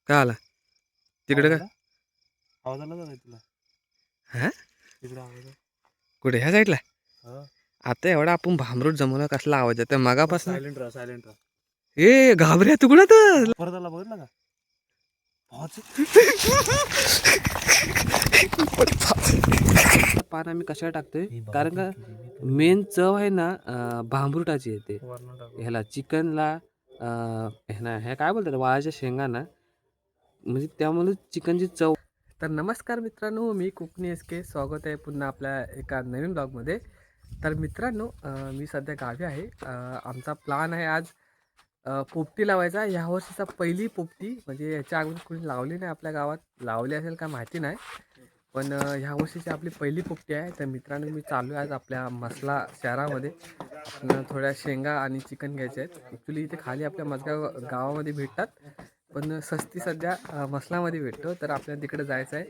काय आला तिकडे? काय आवाज आला का तुला? हा तिकडे आवाज कुठे ह्या साईडला? हा आता एवढा आपण भांबरूट जमवला कसला आवाज येतोय मगापासून. सायलेंट राहा सायलेंट राहा. ए घाबऱ्या तू कुठं तर परत आला बघितलं का? पान आम्ही कशाला टाकतोय कारण का मेन चव आहे ना भांबरुटाची येते ह्याला चिकनला. ह्याला हे काय बोलतात वाळाच्या शेंगाना म्हणजे त्यामुळे चिकनची चव. तर नमस्कार मित्रांनो, मी कोकणी एसके स्वागत आहे पुन्हा आपल्या एका नवीन ब्लॉगमध्ये. तर मित्रांनो मी सध्या गावी आहे. आमचा प्लान आहे आज पोपटी लावायचा. ह्या वर्षीचा पहिली पोपटी, म्हणजे याच्या अगोदर कुणी लावली नाही आपल्या गावात. लावली असेल का माहिती नाही, पण ह्या वर्षीची आपली पहिली पोपटी आहे. तर मित्रांनो मी चालू आहे आज आपल्या मसला शहरामध्ये. आपण थोड्या शेंगा आणि चिकन घ्यायचे आहेत. ॲक्च्युली इथे खाली आपल्या मसगाव गावामध्ये भेटतात, पण सस्ती सध्या मसलामध्ये भेटतो. तर आपल्याला तिकडे जायचं आहे,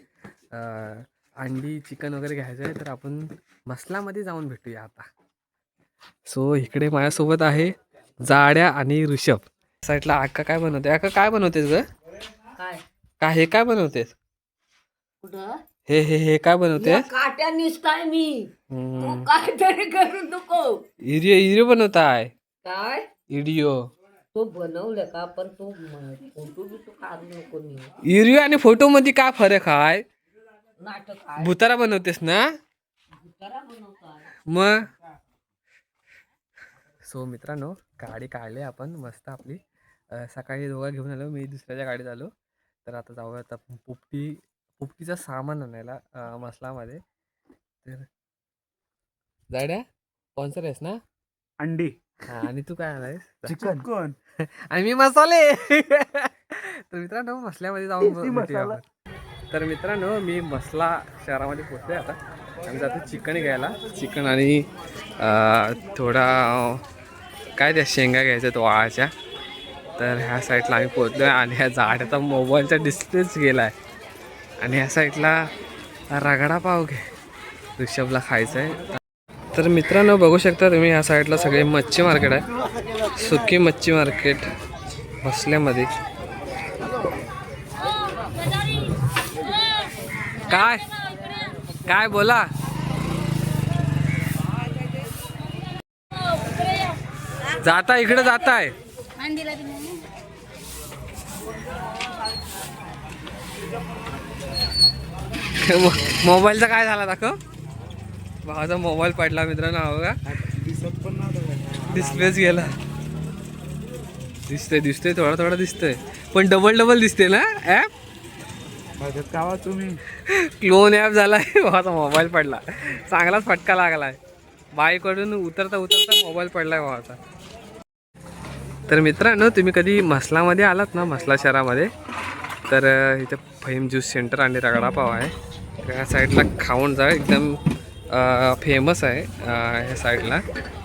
अंडी चिकन वगैरे घ्यायचं आहे. तर आपण मसलामध्ये जाऊन भेटूया आता. सो इकडे माझ्यासोबत आहे जाड्या आणि ऋषभ. साईडला आका काय बनवते? आका काय बनवतेस ग? काय हे काय बनवतेस? हे हे हे काय बनवते? काट्या निसताय मी. काहीतरी करू नको. इडिओ इडिओ बनवताय? काय इडिओ तो बनवलं का? पण तो फोटो बिटो काढू नको. इडिओ आणि फोटो मध्ये काय फरक आहे? नाटक आहे. भुतारा बनवतेस ना बनवताय मग? सो मित्रांनो गाडी काढली आपण मस्त आपली. सकाळी दोघा घेऊन आलो, मी दुसऱ्याच्या गाडीत आलो. तर आता जाऊया आता पोपटीचं सामान आणायला मसलामध्ये. तर जाड्या स्पॉन्सर आहेस ना? अंडी हा, आणि तू काय आलायस? चिकन आणि मी मसाले. तर मित्रांनो मसल्यामध्ये जाऊन भेटूया आपण. तर मित्रांनो मी मसला शहरामध्ये पोहोचले. आता आम्ही जातो चिकन घ्यायला. चिकन आणि थोडा काय त्या शेंगा घ्यायच्या तो वाळाच्या. तर ह्या साईडला आम्ही पोहोचलो आहे आणि ह्या झाडाचा मोबाईलचा डिस्प्लेच गेला आहे. आणि ह्या साईडला रगडा पाव घे ऋषभला खायचा आहे. तर मित्रांनो बघू शकता तुम्ही ह्या साईडला सगळे मच्छी मार्केट आहे. सुकी मच्छी मार्केट मसल्यामध्ये. काय काय बोला? जाता इकडे जाताय? मोबाईलचा काय झाला दाखव. भावाचा मोबाईल पडला मित्रांनो. हो का? दिसत पण नव्हतं. डिस्प्लेच गेला. दिसतोय थोडा दिसतोय, पण डबल दिसते ना ॲप. कावा तुम्ही क्लोन ॲप झालाय. भावाचा मोबाईल पडला, चांगलाच फटका लागलाय. बाईकडून उतरता मोबाईल पडलाय भावाचा. तर मित्रांनो तुम्ही कधी मसलामध्ये आलात ना, मसला शहरामध्ये, तर इथे फहीम ज्यूस सेंटर आणि रगडा पाव आहे. त्या साईडला खाऊन जा, एकदम फेमस आहे ह्या साईडला.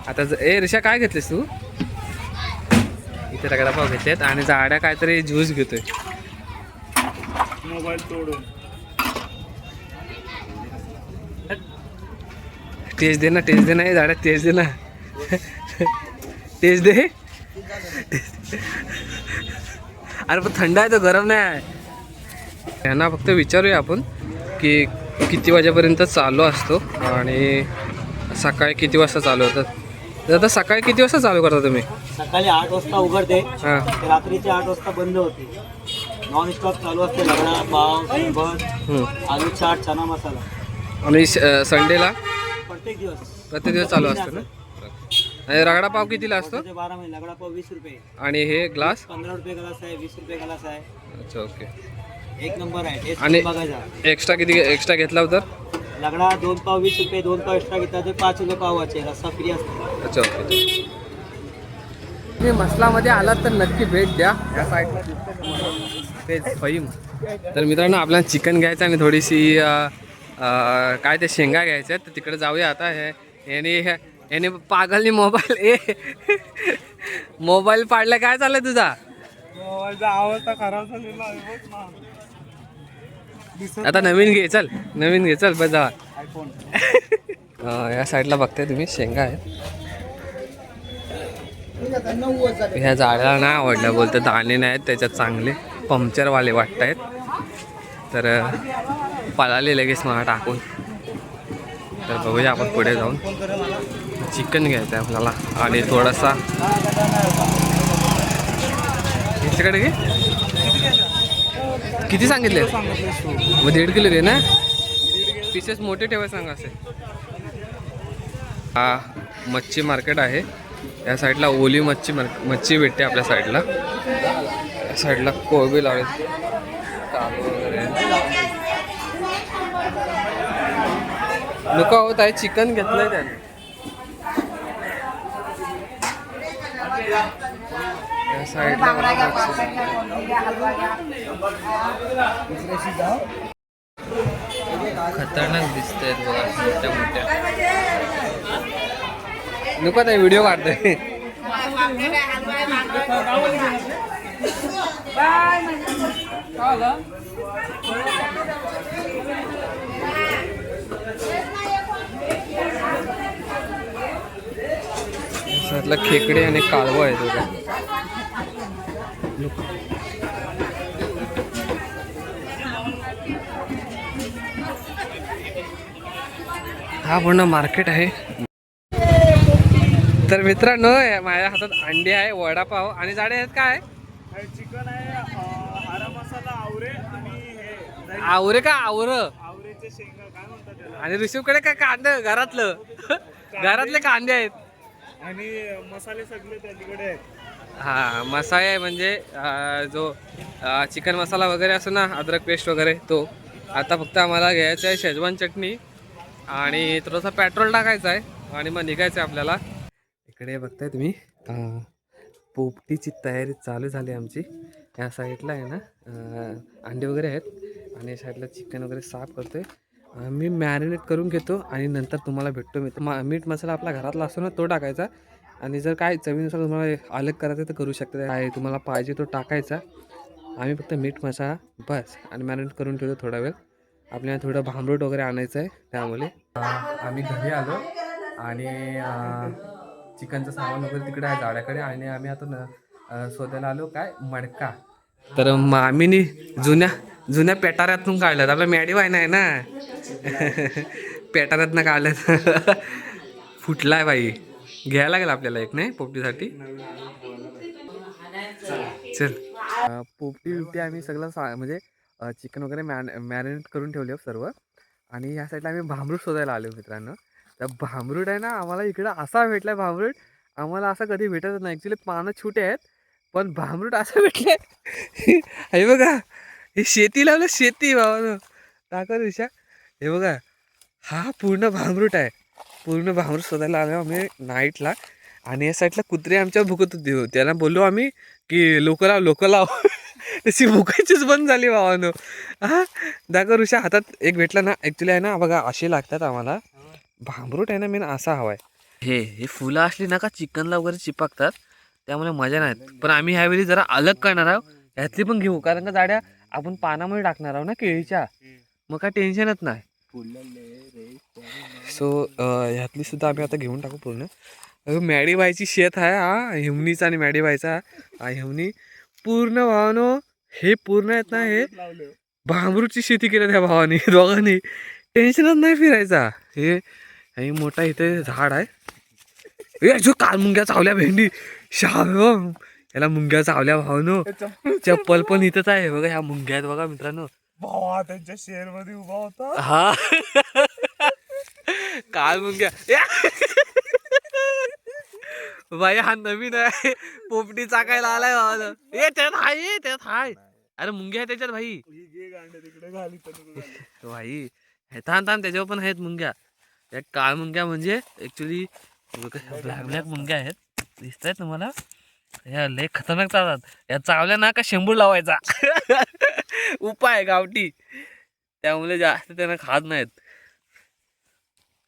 आता ऋषा काय घेतलीस तू? इथे रगडा पाव घेतलेत आणि जाड्या काहीतरी ज्यूस घेतोय. मोबाईल तोडून टेस्ट दे ना जाड्या, टेस्ट दे ना. टेस्ट दे. अरे पण थंड आहे तो, गरम नाही आहे. यांना फक्त विचारूया आपण की किती वाजेपर्यंत चालू असतो आणि सकाळी किती वाजता चालू होतात. तर आता सकाळी किती वाजता चालू करता तुम्ही? सकाळी 8 वाजता उघडते, हां, रात्रीचे 8 वाजता बंद होते. नॉन स्टॉप चालू असते. रगडा पाव, सरबत, आलू चाट, चना मसाला. आणि संडेला प्रत्येक दिवस चालू असतं ना. आणि रगडा पाव कितीला असतो? 12 महिने. रगडा पाव 20 रुपये. आणि हे ग्लास 15 रुपये ग्लास आहे, 20 रुपये ग्लास आहे. अच्छा ओके. एक नंबर आहे. टेस्ट आणि बघायचा. एक्स्ट्रा किती एक्स्ट्रा घेतला तर? रगडा 2 पाव 20 रुपये, 2 पाव एक्स्ट्रा घेतला तर 5 किलो पावाचे. रस्सा फ्री असतो. अच्छा ओके. तुम्ही मसलामध्ये आलात तर नक्की भेट द्या. या साईडला तेच फहीम. तर मित्रांनो आपल्याला चिकन घ्यायचं आणि थोडीशी काय ते शेंगा घ्यायच्या आहेत. तर तिकडे जाऊया आता. याने पागलनी मोबाईल पाडला. काय चाललंय तुझा? मोबाईलचा आवाज तर खराब झालेला आहे बघ ना. आता नवीन घे चल बस जा. आयफोन या साईडला बघताय तुम्ही शेंगा आहेत. ह्या झाडाला नाही आवडल्या, बोलते दाणे नाही आहेत त्याच्यात चांगले. पंक्चरवाले वाटत आहेत, तर पळाले लगेच मला टाकून. तर बघूया आपण पुढे जाऊन. चिकन घ्यायचं आहे आपल्याला आणि थोडासा याच्याकडे घे. किती सांगितले? मग 1.5 किलो घे ना. पीसेस मोठे ठेवाय सांगा असे. हा मच्छी मार्केट आहे. या साईडला ओली मच्छी भेटते आपल्या साईडला. या साईडला कोबी लावले, कालू वगैरे. नको होत आहे, चिकन घेतलंय त्याने. या साईडला खतरनाक दिसत आहेत बघा, मोठ्या मोठ्या. नको आता व्हिडिओ काढतोय. साईडला खेकडे आणि कालवा आहेत बघा. हा पूर्ण मार्केट आहे. तर मित्रांनो, माझ्या हातात अंडी आहे, वडापाव आणि जाडे आहेत. काय चिकन आहे, हरा मसाला, आवरे आणि हे आवरे का आवरेचे शेंगा काय म्हणतात त्याला, आणि ऋषभकडे काय कांदे घरातले कांदे आहेत आणि मसाले सगळे त्याच्याकडे आहेत. हा मसाले म्हणजे जो चिकन मसाला वगैरे असतो ना, अद्रक पेस्ट वगैरे, तो. आता फक्त आम्हाला घ्यायचं आहे शेजवान चटणी आणि थोडंसं पेट्रोल टाकायचं आहे आणि मग निघायचं आहे आपल्याला. इकडे बघताय तुम्ही, पोपटीची तयारी चालू झाली आमची. या साईडला आहे ना अंडे वगैरे आहेत आणि साईडला चिकन वगैरे साफ करतोय. मी मॅरिनेट करून घेतो आणि नंतर तुम्हाला भेटतो. मीठ मसाला आपला घरातला असतो ना, तो टाकायचा. आणि जर काय चवीनुसार तुम्हाला अलग करायचं तर करू शकता. काय तुम्हाला पाहिजे तो टाकायचा. आम्ही फक्त मीठ मसाला बस आणि मॅरिनेट करून ठेवतो थोडा वेळ. आपल्याला थोडं भांबरूट वगैरे आणायचं आहे, त्यामुळे आम्ही घरी आलो आणि चिकनचं सामान वगैरे तिकडे आहे जाड्याकडे. आणि आम्ही आता शोधायला आलो काय मडका. तर मामीनी जुन्या पेटाऱ्यातून काढल्यात. आपल्या मॅडी वाय नाही ना पेटाऱ्यातनं काढल्यात. फुटलाय बाई, घ्यायला लागेल आपल्याला एक नाही पोपटीसाठी. चल पोपटी बिपटी आम्ही सगळं म्हणजे चिकन वगैरे मॅरिनेट करून ठेवले सर्व. आणि या साईडला आम्ही भांबरूट शोधायला आलो मित्रांनो. तर भांबरूट आहे ना, आम्हाला इकडं असा भेटला भांबरूट, आम्हाला असं कधी भेटत नाही. ॲक्च्युली पानं छोटे आहेत, पण भांबरूट असं भेटले. हे बघा, हे शेती लावलं, शेती बाबा टाका दिशा. हे बघा, हा पूर्ण भांबरूट आहे. पूर्ण भांबरूट शोधायला आलो आम्ही नाईटला. आणि या साईडला कुत्रे आमच्या भुकत होते. त्याला बोललो आम्ही की लोक लाव तशी भुकायचीच बंद झाली भावानं. हा दाखव ऋषा, हातात एक भेटला ना. ॲक्च्युली आहे ना बघा, असे लागतात आम्हाला. भांबरूट आहे ना मेन असा हवाय. हे फुलं असली ना का चिकनला वगैरे चिपकतात, त्यामुळे मजा नाहीत. पण आम्ही ह्यावेळी जरा अलग करणार आहोत. ह्यातली पण घेऊ, कारण का जाड्या आपण पानामध्ये टाकणार आहोत ना केळीच्या, मग काय टेन्शनच नाही. सो ह्यातली सुद्धा आम्ही आता घेऊन टाकू पूर्ण. मॅडीबाईची शेत आहे हा, हिमणीचा आणि मॅडीबाईचा. हा हिमणी पूर्ण भावानो, हे पूर्ण आहेत ना, हे भांबरूटची शेती केली त्या भावानी दोघांनी. टेन्शनच नाही फिरायचा. हे मोठा इथे झाड आहे. जो काल मुंग्या चावल्या भेंडी याला मुंग्या चावल्या भावानो. चप्पल पण इथंच आहे बघा. ह्या मुंग्या आहेत बघा मित्रांनो. भावा त्यांच्या शेर मध्ये उभा होता. हा काल मुंग्या. बाई हा नवीन आहे, पोपटी चाकायला आलाय भावाला. त्यात हाय. अरे मुंग्या आहे त्याच्यात भाई. भाई थांब त्याच्यावर पण आहेत मुंग्या. त्या काळ मुंग्या म्हणजे ऍक्च्युली ब्लॅक मुंग्या आहेत, दिसत आहेत तुम्हाला. या लय खतरनाक चालतात. या चावल्या ना का शेंबूड लावायचा उपाय गावठी, त्यामुळे जास्त त्यांना खात नाहीत.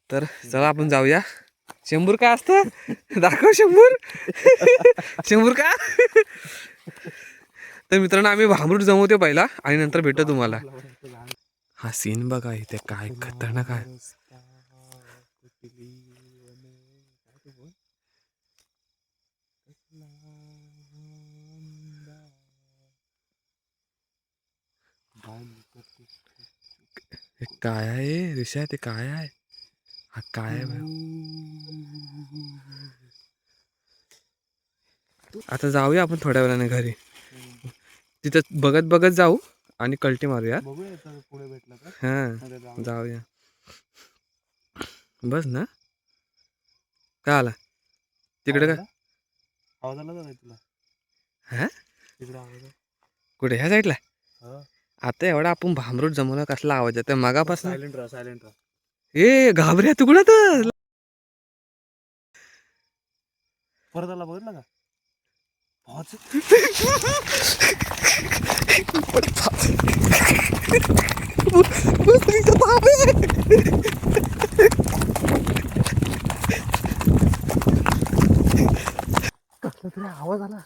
तर चला आपण जाऊया. शेंबूर काय असतं दाखव. शेंबूर का. तर मित्रांनो, आम्ही भांबरूट जमवतो पहिला आणि नंतर भेटतो तुम्हाला. हा सीन बघा इथे, काय खतरनाक आहे. हे काय आहे ऋषा? ते काय आहे? हा काय आहे बरं? आता जाऊया आपण थोड्या वेळाने घरी. तिथं बघत बघत जाऊ आणि कल्टी मारूया. बघूया पुढे भेटला तर हा जाऊया. बस ना काय आला तिकडे काय? आवाज आला का तुला? हा तिकडे आवाज कुठे ह्या साईडला? आला. आता एवढा आपण भामरूट जमवला कसला आवाज येतोय मगापासून. सायलेंट राहा, सायलेंट राहा. ए घाबऱ्या तू कुठं तर? परत आला बघितला का? आवाज कसला तरी आवाज आला.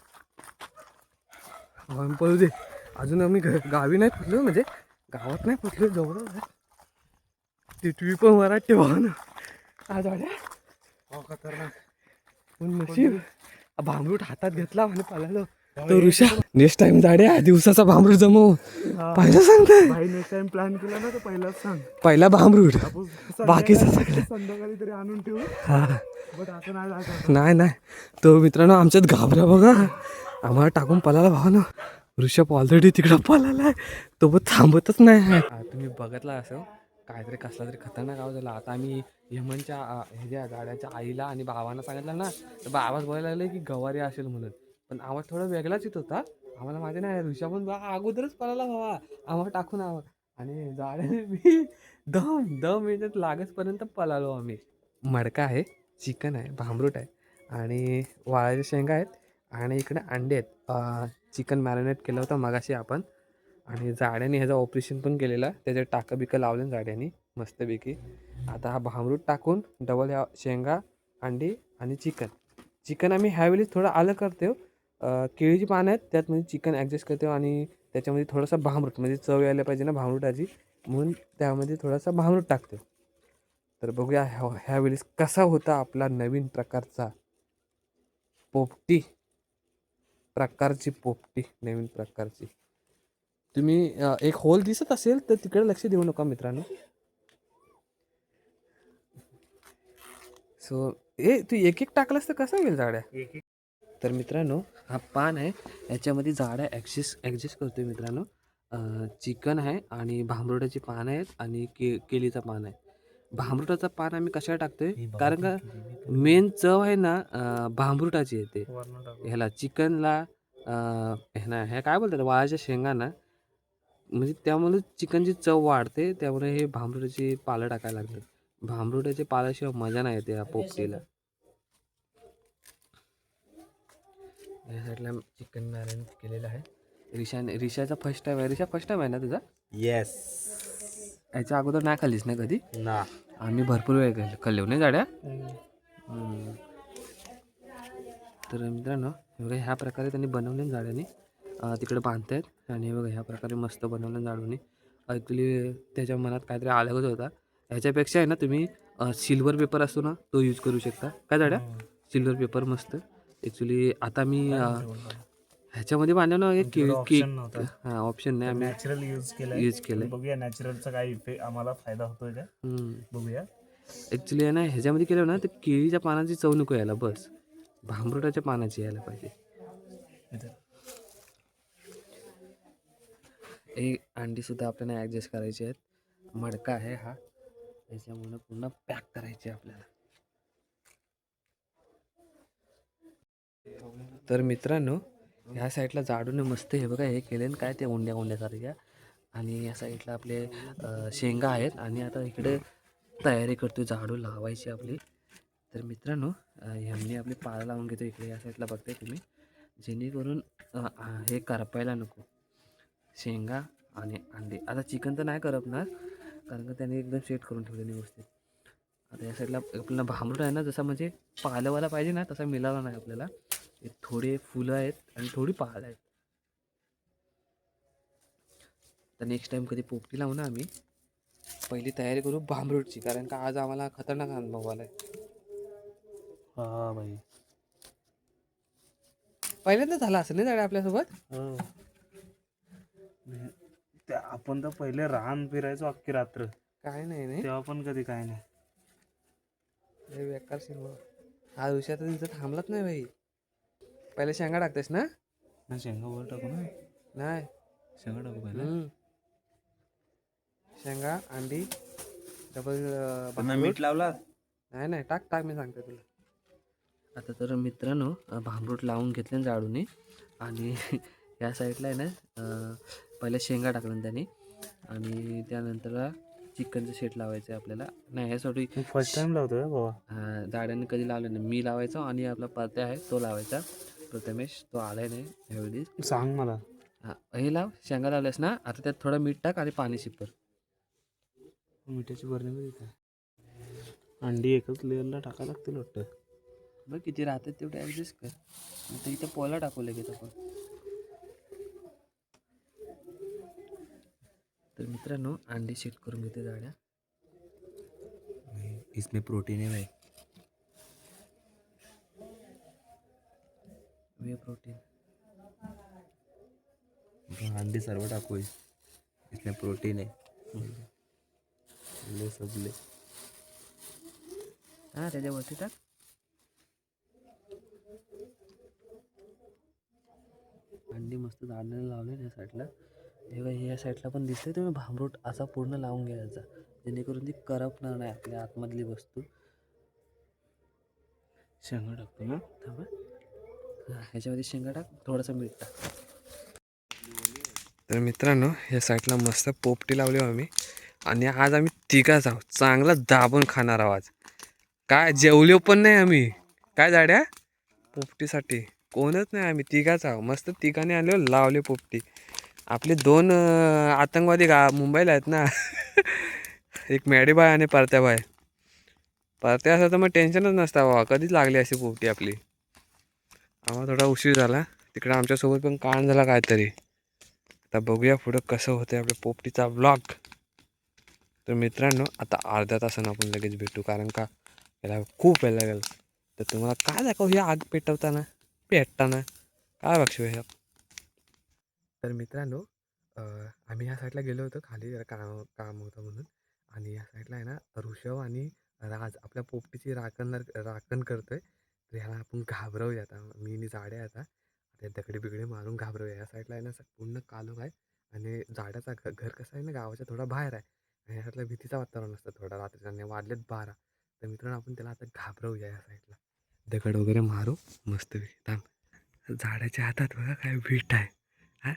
पळू दे. अजून आम्ही गावी नाही पोचलो, म्हणजे गावात नाही पोचलो, जवळ टिटवी पण मराठी वाहन आज वाड्या खतरनाक. पण नशीब भांबरूट हातात घेतला आणि पळालो. तो ऋषा नेक्स्ट टाइम जाड्या दिवसाचा भांबरूट जमव. पहिला सांगताय भाई नेक्स्ट टाइम प्लॅन केला ना तर पहिलाच सांग. पहिला भांबरूट बाकीचं संध्याकाळी संध्याकाळी तरी आणून ठेवू. हा बट असं नाही जायचं. नाही तो मित्रांनो आमच्यात घाबरा बघा. आम्हाला टाकून पळाला भावानं. ऋषभ ऑलरेडी तिकडं पळालाय, तो पण थांबतच नाही. तुम्ही बघितला असं काहीतरी कसला तरी खतरनाक आवाज झाला. आता आम्ही यमनच्या ह्याच्या गाड्याच्या आईला आणि बाबांना सांगितलं ना, तर बाबाच बोलायला लागले की गवारी असेल म्हणून. पण आवाज थोडा वेगळाच येत होता. आम्हाला माहिती नाही. ऋषभ पण अगोदरच पळाला भावा आम्हाला टाकून आणि जाड्याने मी दम मिनिट लागतपर्यंत पळालो आम्ही. मडका आहे, चिकन आहे, भांबरूट आहे आणि वाळ्याच्या शेंगा आहेत आणि इकडे अंडे आहेत. चिकन मॅरिनेट केलं होतं मगाशी आपण आणि जाड्याने ह्याचं ऑपरेशन पण केलेलं. त्याच्यात टाकं बिकं लावलं जाड्याने मस्तपैकी. आता हा भांबरूट टाकून डबल ह्या शेंगा, अंडी आणि चिकन आम्ही ह्यावेळेस थोडं आलं करतो. केळीची पानं आहेत त्यात म्हणजे चिकन ॲडजस्ट करतो आणि त्याच्यामध्ये थोडासा भांबरूट म्हणजे चव यायला पाहिजे ना भांबरूटाची, म्हणून त्यामध्ये थोडासा भांबरूट टाकतो. तर बघूया ह्यावेळेस कसा होता आपला नवीन प्रकारची पोपटी नवीन प्रकारची. तुम्ही एक होल दिसत असेल तर तिकडे लक्ष देऊ नका मित्रांनो. सो तू एक टाकलास तर कसं होईल जाड्या? तर मित्रांनो हा पान आहे, याच्यामध्ये जाड्या ॲडजस्ट करतोय मित्रांनो. चिकन आहे आणि भांबरुटाची पान आहेत आणि केळीचं पान आहे. भांबरुटाचं पान आम्ही कशाला टाकतोय कारण का मेन चव आहे ना भांबरुटाची येते ह्याला चिकनला. हे काय बोलतात वाळाच्या शेंगांना, म्हणजे त्यामुळे चिकनची चव वाढते. त्यामुळे हे भांबरुटाची पालं टाकायला लागते. भांबरुटाच्या पाल्याशिवाय मजा नाही येते या पोपटीला. या साईडला चिकन मॅरिनेट केलेलं आहे. रिशाचा फर्स्ट टाइम आहे. रिशा फर्स्ट टाइम आहे ना तुझा? येस. याच्या अगोदर नाही खाल्लीस ना कधी? ना. आम्ही भरपूर वेळ खाल्लो नाही जाड्या. तर मित्रांनो बघा ह्या प्रकारे त्यांनी बनवले जाड्याने. तिकडे बांधतायत आणि बघा ह्या प्रकारे मस्त बनवलं जाडूने. ॲक्च्युली त्याच्या मनात काहीतरी अलगच होता. ह्याच्यापेक्षा आहे ना तुम्ही सिल्वर पेपर असतो ना तो यूज करू शकता. काय जाड्या? सिल्वर पेपर मस्त. ॲक्च्युली आता मी ह्याच्यामध्ये बांधलं ना ऑप्शन नाही, आम्ही नॅचरल यूज केलंय. बघूया नॅचरलचा काय इफेक्ट आम्हाला फायदा होतोय का बघूया. ॲक्च्युली आहे ना ह्याच्यामध्ये केलं ना तर केळीच्या पानाची चव नको यायला, बस भांबरुटाच्या पानाची यायला पाहिजे. हे अंडी सुद्धा आपल्याला ॲडजस्ट करायचे आहेत. मडका आहे हा, त्याच्यामुळे पूर्ण पॅक करायचे आपल्याला. तर मित्रांनो ह्या साईडला जाडून मस्त हे बघा हे केले काय ते उंड्यासारख्या. आणि या साईडला आपले शेंगा आहेत आणि आता इकडे तयारी करतो झाडू लावायची आपली. तर मित्रांनो ह्यांनी आपली पाळं लावून घेतो इकडे या साईडला बघताय तुम्ही, जेणेकरून हे करपायला नको. शेंगा आणि अंडे. आता चिकन तर नाही करपणार कारण का त्याने एकदम सेट करून ठेवलेली व्यवस्थित. आता या साईडला आपल्याला भांबरूट आहे ना जसा म्हणजे पालवाला पाहिजे ना तसा मिळाला नाही आपल्याला. थोडे फुलं आहेत आणि थोडी पालं आहेत. तर नेक्स्ट टाइम कधी पोपटी लावू ना आम्ही पहिली तयारी करू भांबरूटची, कारण का आज आम्हाला खतरनाक अनुभव आलाय. हा भाई पहिल्यांदा झाला असेल नाही जाड्या आपल्यासोबत. आपण तर पहिले रान फिरायचो अख्खी रात्र, काय नाही तेव्हा पण कधी काय नाही. लय बेकार सीन बघ. हा ऋषी आता तिथं थांबलाच नाही भाई. पहिले शेंगा टाकतेस ना? ना शेंगा वर टाकू ना, नाही. शेंगा टाकू पहिला. शेंगा अंडी डबल पुन्हा मीठ लावला. नाही नाही टाक मी सांगते तुला. आता तर मित्रांनो भांबरूट लावून घेतले जाडूने आणि या साईडला आहे ना पहिले शेंगा टाकलं त्यांनी आणि त्यानंतर चिकनचं शेट लावायचं आहे आपल्याला. नाही यासाठी फर्स्ट टाइम लावतोय बाबा. दाड्याने कधी लावलं नाही. मी लावायचो आणि आपला परत्या आहे तो लावायचा. प्रथमेश तो आलाय नाही ह्यावेळी. सांग मला. हां हे लाव. शेंगा लावल्यास ना आता त्यात थोडं मीठ टाक आणि पाणी शिपर. मिठाची बरणी बघ इथे. अंडी एकच लेअरला टाकायला लागतील वाटतं. बघ किती राहतात तेवढे ॲडजस्ट कर. आता इथं पोला टाकू लगेच आपण. तर मित्रांनो अंडी सेट करून घेते जाड्या. इसमें प्रोटीन है भाई. वे प्रोटीन. अंडी सर्व टाकू इसमें प्रोटीन है. ले सबले. हां त्याच्यावरती टाक. अंडी मस्त जाडण्याला लावले या साईडला. तेव्हा ह्या साईडला पण दिसतंय तुम्ही भांबरूट असा पूर्ण लावून घ्यायचा जेणेकरून ती करपणार नाही आपल्या आतमधली वस्तू. शेंगा टाकतो ना. थांबा. ह्याच्यामध्ये शेंगा टाक थोडंसं मीठ टाक. तर मित्रांनो या साईडला मस्त पोपटी लावली आम्ही आणि आज आम्ही तिघाच आहोत. चांगला दाबून खाणार आहोत आज. काय जेवलो पण नाही आम्ही. काय जाड्या पोपटीसाठी कोणच नाही आम्ही तिघाच आहोत. मस्त तिघाने आलो लावले पोपटी. आपले 2 आतंकवादी मुंबईला आहेत ना. एक मॅडीबाय आणि परत्याबाय. परत्या असं तर मग टेन्शनच नसतं बाबा. कधीच लागली अशी पोपटी आपली. आम्हाला थोडा उशीर झाला. तिकडे आमच्यासोबत पण कांड झाला काहीतरी. आता बघूया पुढं कसं होतं आपल्या पोपटीचा व्लॉग. तर मित्रांनो आता अर्ध्या तासानं आपण लगेच भेटू कारण का याला खूप वेळ लागेल. तर तुम्हाला काय दाखवू ही आग पेटवताना काय बघू ह्या. तर मित्रांनो आम्ही ह्या साईडला गेलो होतो खाली जरा काम होतं म्हणून. आणि या साईडला आहे ना ऋषभ आणि राज आपल्या पोपटीची राखण करतोय. तर ह्याला आपण घाबरवूया आता. मी आणि जाड्या आता दगडे बिगडे मारून घाबरवूया. या साईडला आहे ना पूर्ण कालोख आहे आणि जाड्याचा घर कसं आहे ना गावाच्या थोडा बाहेर आहे आणि ह्यातला भीतीचा वातावरण असतं थोडा रात्रीचा आणि वाजलेत 12. तर मित्रांनो आपण त्याला आता घाबरवूया. या साईडला दगड वगैरे मारू मस्त थांब. झाडाच्या हातात बघा काय वीट आहे. हां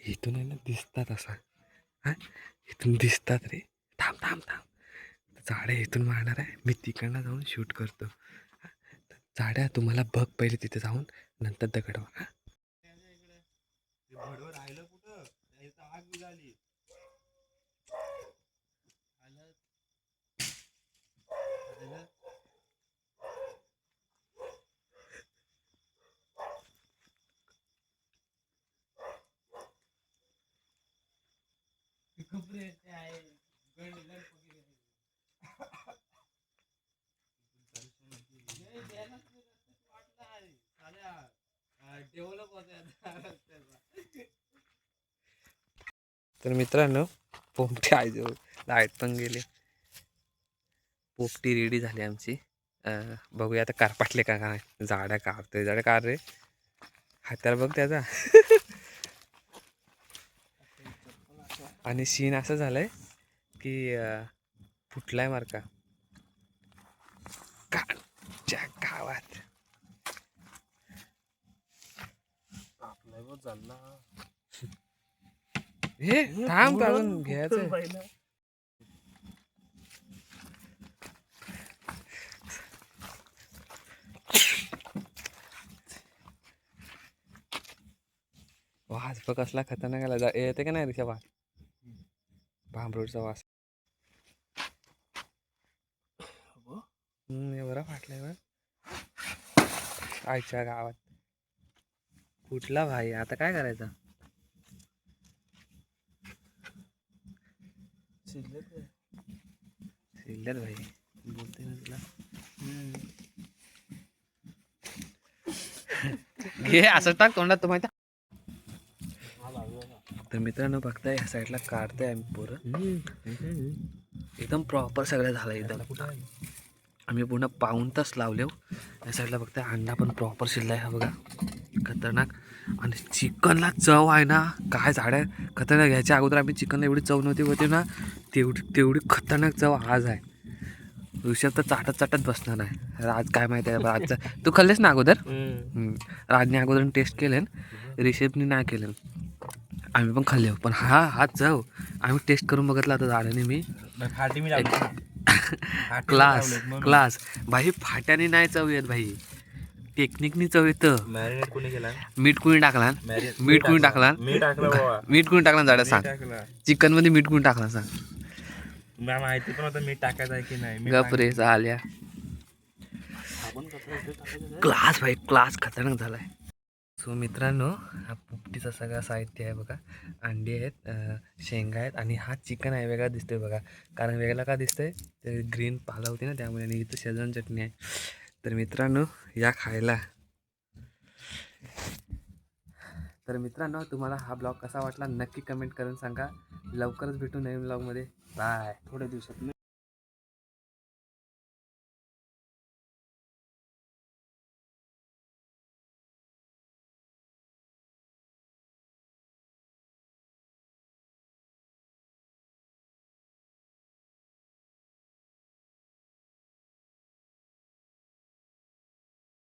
इथून आहे ना दिसतात असा. हां इथून दिसतात रे. थांब थांब थांब. झाडे इथून मारणार आहे. मी तिकडनं जाऊन शूट करतो. झाड्या तुम्हाला बघ पहिले तिथे जाऊन नंतर दगड मार. तर मित्रांनो पोपटी आहे जो लाईट पण गेली. पोपटी रेडी झाली आमची. बघूया आता कारपाटले का काय. झाड्या कारतोय झाड्या कार रे. हाताला बघ त्याचा. आणि सीन असं झालंय की फुटलाय मार्का गावात. हे थांब काढून घ्यायचं. वास बघ कसला खतरनाक आला. येते का नाही रिक्षा वास. भांबरूडचा वास. बरं फाटलाय बरं. आईच्या गावात फुटला भाई. आता काय करायचं. शिल्लर भाई बोलते ना तुला. घे असं टाक तोंडात. तो माहिती तर मित्रांनो बघताय ह्या साईडला काढतोय आम्ही पोरं एकदम प्रॉपर सगळं झालं एकदम. आम्ही पूर्ण पाऊण तास लावले. या साईडला बघताय अंडा पण प्रॉपर शिजलाय हा बघा, खतरनाक. आणि चिकनला चव आहे ना काय झाड आहे खतरनाक. ह्याच्या अगोदर आम्ही चिकनला एवढी चव नव्हती होती ना, तेवढी खतरनाक चव आज आहे. ऋषभ तर चाटत बसणार आहे आज, काय माहिती आहे आजचं. तू खाल्लेस ना अगोदर? राजने अगोदर टेस्ट केलं, ऋषभने नाही केलं. आम्ही पण खाल्ले, पण हा चव आम्ही टेस्ट करून बघितला होता झाडाने. मी क्लास भाई, फाट्याने नाही चव येत भाई, टेक्निकनी चव येतं. मॅरिनेट कोणी केला? मीठ कुणी टाकला? मीठ कुणी टाकला? मीठ कुणी टाकला झाडा सांग. चिकन मध्ये मीठ कुणी टाकला सांग. मला माहिती पण होतं मीठ टाकायचं आहे की नाही. गपरे झाल्या. क्लास भाई, क्लास खतरनाक झालाय. सो मित्रांनो, हा पोपटीचं सगळं साहित्य आहे बघा. अंडी आहेत, शेंगा आहेत आणि हा चिकन आहे. वेगळा दिसतोय बघा, कारण वेगळा का दिसतंय ते ग्रीन पाला होती ना त्यामुळे. आणि इथं शेजवान चटणी आहे. तर मित्रांनो या खायला. तर मित्रांनो तुम्हाला हा ब्लॉग कसा वाटला नक्की कमेंट करून सांगा. लवकरच भेटू नवीन ब्लॉगमध्ये. बाय. थोड्या दिवसात